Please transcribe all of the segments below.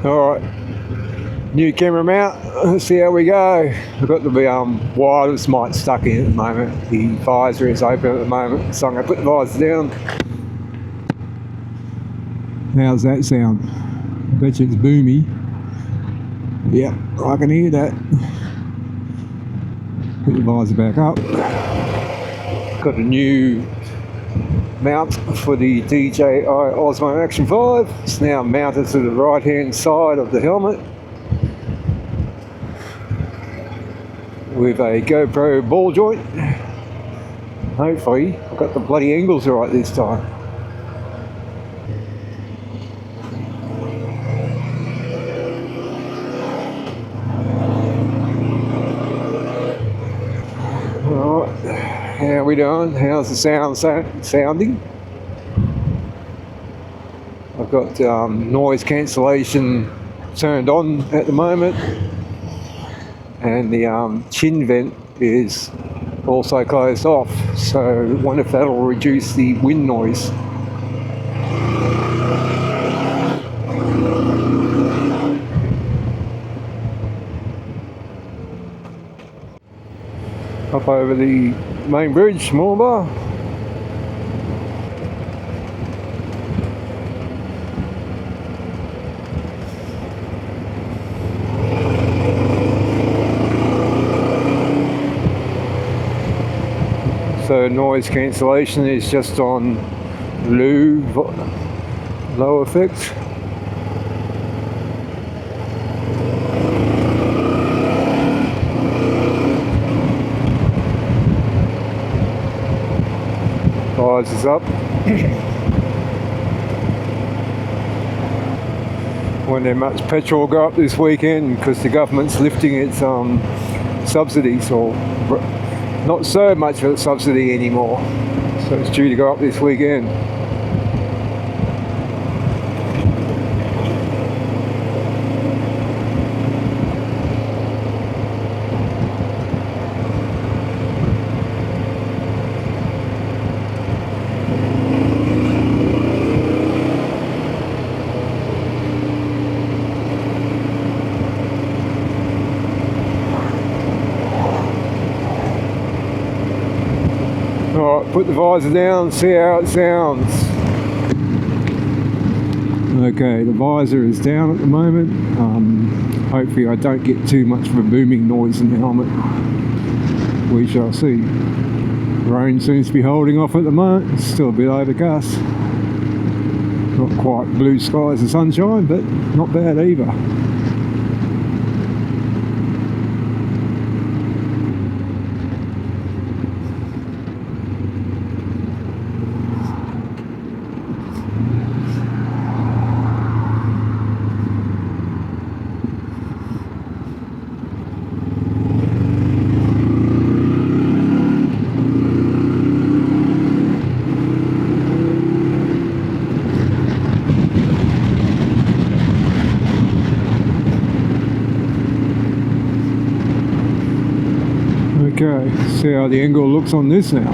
Alright, new camera mount, let's see how we go. I've got the wireless mic stuck in at the moment. The visor is open at the moment, so I'm going to put the visor down. How's that sound? I bet you it's boomy. Yep, I can hear that. Put the visor back up. Got a new mount for the DJI Osmo Action 5. It's now mounted to the right hand side of the helmet with a GoPro ball joint. Hopefully I've got the bloody angles right this time. How are we doing? How's the sound sounding? I've got noise cancellation turned on at the moment, and the chin vent is also closed off, so I wonder if that'll reduce the wind noise. Up over the main bridge, Murwillumbah. So noise cancellation is just on low effect. Visors up. Won't there much petrol go up this weekend because the government's lifting its subsidies, or not so much of a subsidy anymore, so it's due to go up this weekend. Alright, put the visor down, see how it sounds. Okay, the visor is down at the moment. Hopefully I don't get too much of a booming noise in the helmet. We shall see. Rain seems to be holding off at the moment. It's still a bit overcast. Not quite blue skies and sunshine, but not bad either. Okay, see how the angle looks on this now.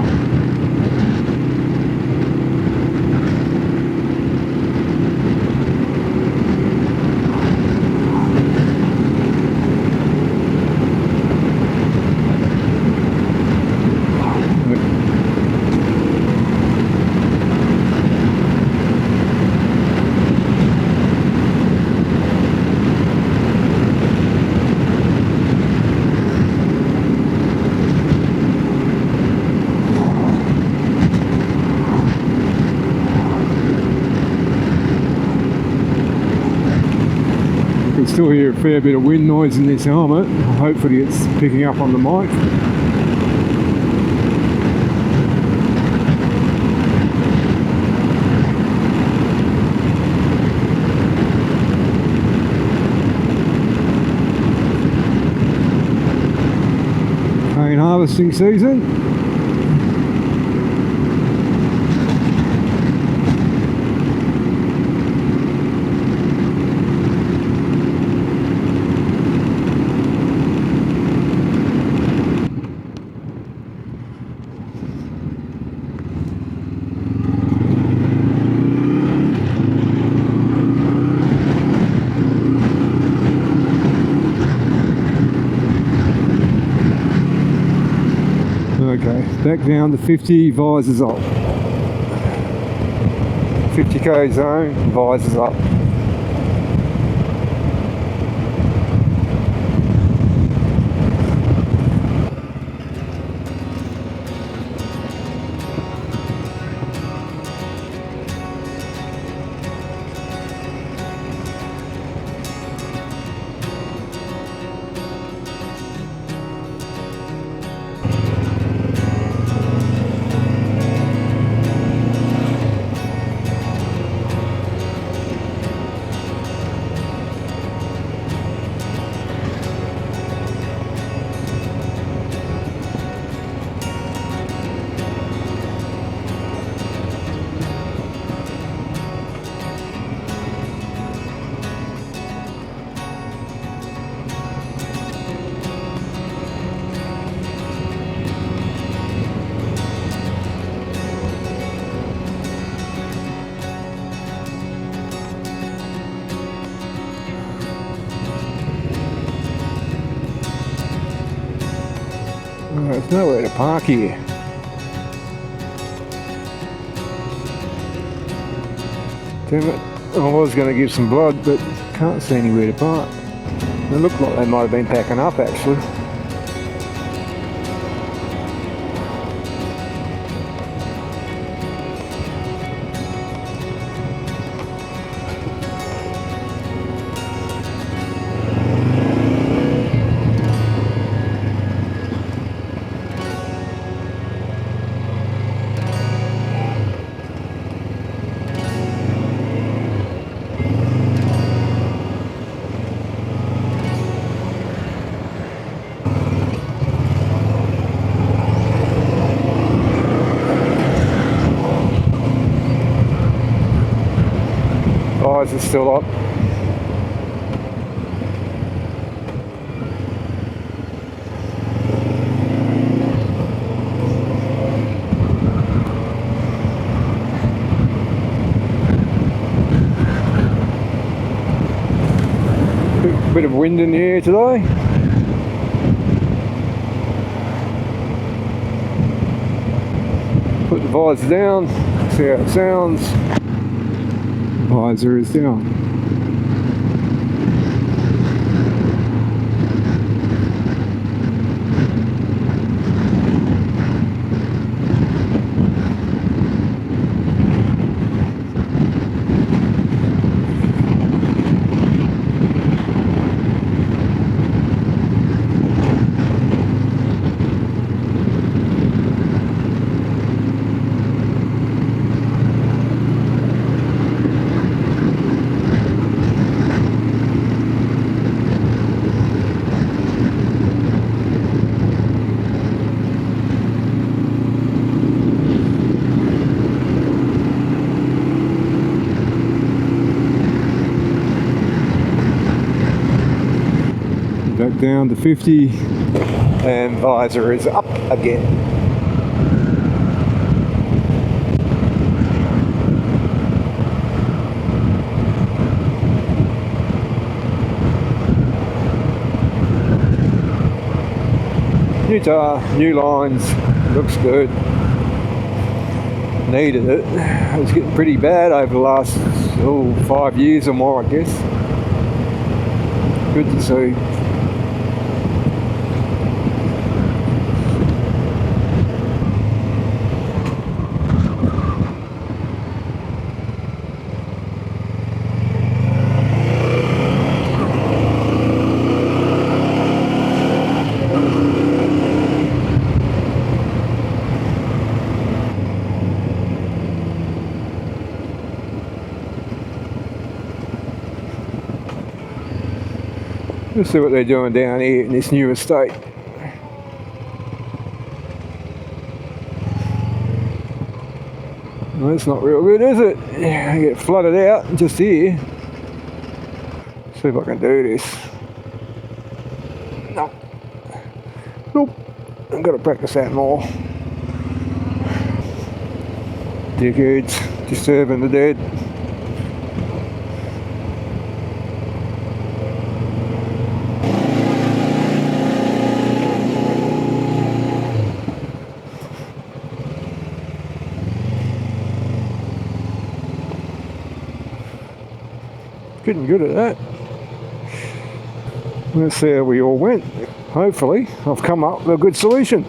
Still hear a fair bit of wind noise in this helmet. Hopefully it's picking up on the mic. Cane harvesting season. Back down to 50, visors up. 50k zone, visors up. There's nowhere to park here. Damn it, I was going to give some blood, but can't see anywhere to park. It looked like they might have been packing up actually. Eyes are still up. Bit of wind in the air today. Put the visor down, see how it sounds. Visor is down. Back down to 50 and visor is up again. New tire, new lines, looks good. Needed it. It was getting pretty bad over the last 5 years or more, I guess. Good to see. Let's see what they're doing down here in this new estate. Well, that's not real good, is it? I get flooded out just here. See if I can do this. Nope. Nope. I've got to practice that more. Dickheads, disturbing the dead. getting good at that. Let's see how we all went. Hopefully I've come up with a good solution.